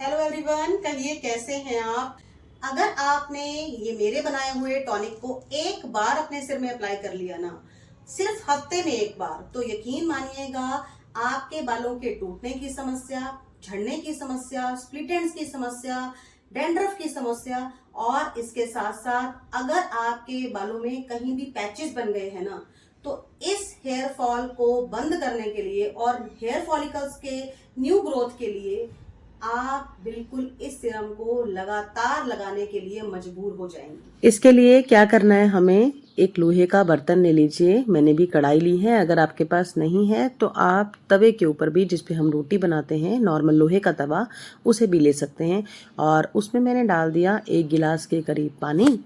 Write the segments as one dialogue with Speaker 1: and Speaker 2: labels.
Speaker 1: Hello everyone, कहिए कैसे हैं आप। अगर आपने ये मेरे बनाए हुए टॉनिक को एक बार अपने सिर में अप्लाई कर लिया ना, सिर्फ हफ्ते में एक बार, तो यकीन मानिएगा आपके बालों के टूटने की समस्या, झड़ने की समस्या, स्प्लिट एंड्स की समस्या, डैंड्रफ की समस्या और इसके साथ साथ अगर आपके बालों में कहीं भी पैचेस बन गए हैं ना, तो इस हेयर फॉल को बंद करने के लिए और हेयर फॉलिकल्स के न्यू ग्रोथ के लिए आप बिल्कुल इस सीरम को लगातार लगाने के लिए मजबूर हो जाएंगे।
Speaker 2: इसके लिए क्या करना है, हमें एक लोहे का बर्तन ले लीजिए। मैंने भी कढ़ाई ली है, अगर आपके पास नहीं है तो आप तवे के ऊपर भी, जिस पे हम रोटी बनाते हैं, नॉर्मल लोहे का तवा, उसे भी ले सकते हैं। और उसमें मैंने डाल दिया 1 गिलास के करीब पानी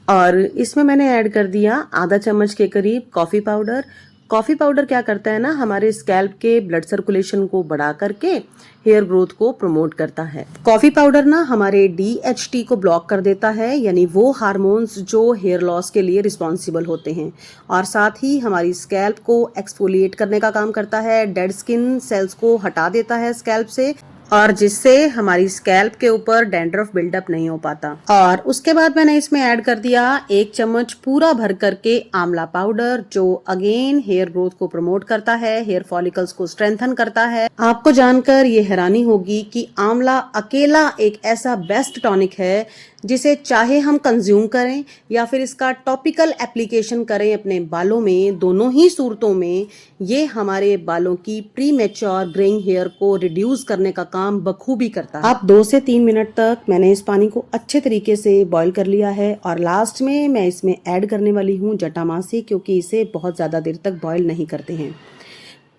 Speaker 2: और इसमें मैंने ऐड कर दिया आधा चम्मच के करीब कॉफी पाउडर। कॉफी पाउडर क्या करता है ना, हमारे स्कैल्प के ब्लड सर्कुलेशन को बढ़ा करके हेयर ग्रोथ को प्रमोट करता है। कॉफी पाउडर ना हमारे DHT को ब्लॉक कर देता है, यानी वो हार्मोन्स जो हेयर लॉस के लिए रिस्पॉन्सिबल होते हैं। और साथ ही हमारी स्कैल्प को एक्सफोलिएट करने का काम करता है, डेड स्किन सेल्स को हटा देता है स्कैल्प से, और जिससे हमारी स्कैल्प के ऊपर डैंड्रफ बिल्डअप नहीं हो पाता। और उसके बाद मैंने इसमें ऐड कर दिया 1 चम्मच पूरा भर करके आंवला पाउडर, जो अगेन हेयर ग्रोथ को प्रमोट करता है, हेयर फॉलिकल्स को स्ट्रेंथन करता है। आपको जानकर ये हैरानी होगी कि आंवला अकेला एक ऐसा बेस्ट टॉनिक है जिसे चाहे हम कंज्यूम करें या फिर इसका टॉपिकल एप्लीकेशन करें अपने बालों में, दोनों ही सूरतों में ये हमारे बालों की प्री मैच्योर ग्रेइंग हेयर को रिड्यूस करने का काम बखूबी करता है। अब 2 से 3 मिनट तक मैंने इस पानी को अच्छे तरीके से बॉईल कर लिया है और लास्ट में मैं इसमें ऐड करने वाली हूँ जटामासी, क्योंकि इसे बहुत ज़्यादा देर तक बॉईल नहीं करते हैं।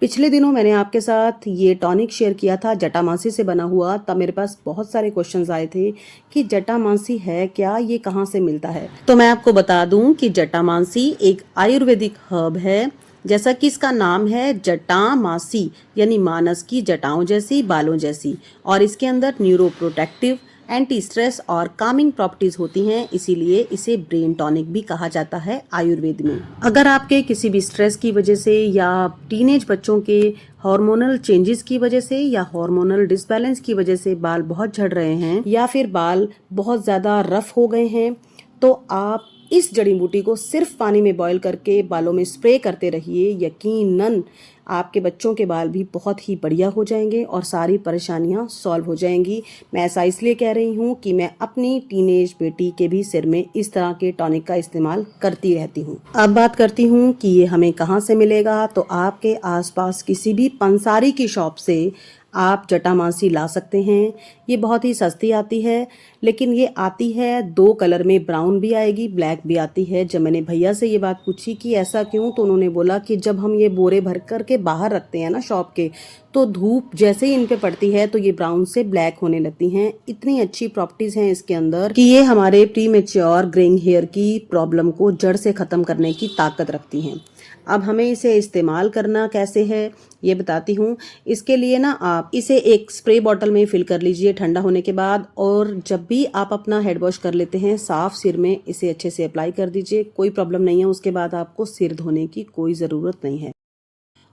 Speaker 2: पिछले दिनों मैंने आपके साथ ये टॉनिक शेयर किया था जटामासी से बना हुआ, तब मेरे पास बहुत सारे क्वेश्चंस आए थे कि जटामासी है क्या, ये कहाँ से मिलता है। तो मैं आपको बता दूं कि जटामासी एक आयुर्वेदिक हर्ब है, जैसा कि इसका नाम है जटामासी, यानी मानस की जटाओं जैसी, बालों जैसी। और इसके अंदर न्यूरोप्रोटेक्टिव, एंटी स्ट्रेस और कामिंग प्रॉपर्टीज होती हैं, इसीलिए इसे ब्रेन टॉनिक भी कहा जाता है आयुर्वेद में। अगर आपके किसी भी स्ट्रेस की वजह से या टीनेज बच्चों के हार्मोनल चेंजेस की वजह से या हार्मोनल डिसबैलेंस की वजह से बाल बहुत झड़ रहे हैं या फिर बाल बहुत ज्यादा रफ हो गए हैं, तो आप इस जड़ी बूटी को सिर्फ पानी में बॉईल करके बालों में स्प्रे करते रहिए। यकीनन आपके बच्चों के बाल भी बहुत ही बढ़िया हो जाएंगे और सारी परेशानियां सॉल्व हो जाएंगी। मैं ऐसा इसलिए कह रही हूं कि मैं अपनी टीनेज बेटी के भी सिर में इस तरह के टॉनिक का इस्तेमाल करती रहती हूं। अब बात करती हूं कि ये हमें कहां से मिलेगा। तो आपके आसपास किसी भी पंसारी की शॉप से आप जटामासी ला सकते हैं। ये बहुत ही सस्ती आती है, लेकिन ये आती है 2 कलर में, ब्राउन भी आएगी, ब्लैक भी आती है। जब मैंने भैया से ये बात पूछी कि ऐसा क्यों, तो उन्होंने बोला कि जब हम ये बोरे भर करके बाहर रखते हैं ना शॉप के, तो धूप जैसे ही इन पे पड़ती है तो ये ब्राउन से ब्लैक होने लगती हैं। इतनी अच्छी प्रॉपर्टीज हैं इसके अंदर कि ये हमारे प्री मैच्योर ग्रेइंग हेयर की प्रॉब्लम को जड़ से खत्म करने की ताकत रखती हैं। अब हमें इसे इस्तेमाल करना कैसे है ये बताती हूँ। इसके लिए ना आप इसे एक स्प्रे बॉटल में फिल कर लीजिए ठंडा होने के बाद, और जब भी आप अपना हेड वॉश कर लेते हैं साफ सिर में इसे अच्छे से अप्लाई कर दीजिए। कोई प्रॉब्लम नहीं है, उसके बाद आपको सिर धोने की कोई ज़रूरत नहीं है।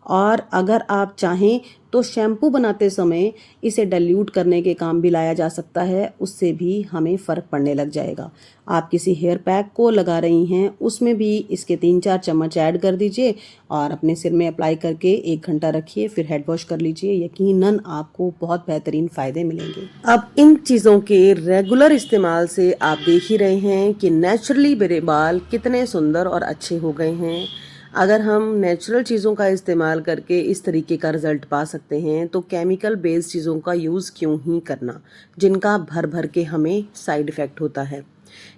Speaker 2: और अगर आप चाहें तो शैम्पू बनाते समय इसे डाइल्यूट करने के काम भी लाया जा सकता है, उससे भी हमें फ़र्क पड़ने लग जाएगा। आप किसी हेयर पैक को लगा रही हैं, उसमें भी इसके 3-4 चम्मच ऐड कर दीजिए और अपने सिर में अप्लाई करके 1 घंटा रखिए, फिर हेड वॉश कर लीजिए। यकीनन आपको बहुत बेहतरीन फ़ायदे मिलेंगे। अब इन चीज़ों के रेगुलर इस्तेमाल से आप देख ही रहे हैं कि नेचुरली मेरे बाल कितने सुंदर और अच्छे हो गए हैं। अगर हम नेचुरल चीज़ों का इस्तेमाल करके इस तरीके का रिजल्ट पा सकते हैं, तो केमिकल बेस्ड चीज़ों का यूज़ क्यों ही करना, जिनका भर भर के हमें साइड इफ़ेक्ट होता है।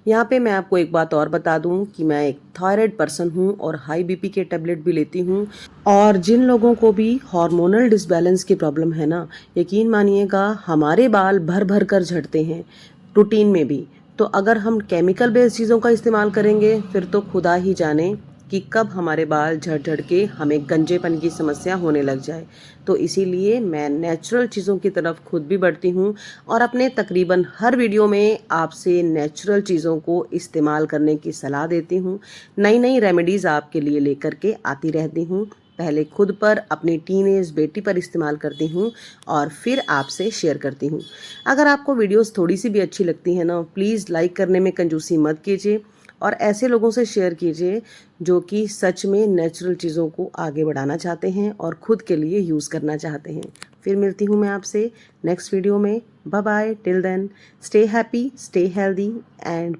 Speaker 2: यहाँ पे मैं आपको एक बात और बता दूँ कि मैं एक थायराइड पर्सन हूँ और हाई BP के टेबलेट भी लेती हूँ। और जिन लोगों को भी हार्मोनल डिसबैलेंस की प्रॉब्लम है ना, यकीन मानिएगा हमारे बाल भर भर कर झड़ते हैं रूटीन में भी। तो अगर हम केमिकल बेस्ड चीज़ों का इस्तेमाल करेंगे फिर तो खुदा ही जाने कि कब हमारे बाल झड़ झड़ के हमें गंजेपन की समस्या होने लग जाए। तो इसीलिए मैं नेचुरल चीज़ों की तरफ खुद भी बढ़ती हूँ और अपने तकरीबन हर वीडियो में आपसे नेचुरल चीज़ों को इस्तेमाल करने की सलाह देती हूँ। नई नई रेमेडीज़ आपके लिए लेकर के आती रहती हूँ। पहले खुद पर, अपनी टीनेज बेटी पर इस्तेमाल करती हूँ और फिर आपसे शेयर करती हूँ। अगर आपको वीडियोस थोड़ी सी भी अच्छी लगती है ना, प्लीज़ लाइक करने में कंजूसी मत कीजिए और ऐसे लोगों से शेयर कीजिए जो कि सच में नेचुरल चीज़ों को आगे बढ़ाना चाहते हैं और खुद के लिए यूज़ करना चाहते हैं। फिर मिलती हूँ मैं आपसे नेक्स्ट वीडियो में। Bye bye, till then stay happy, stay healthy and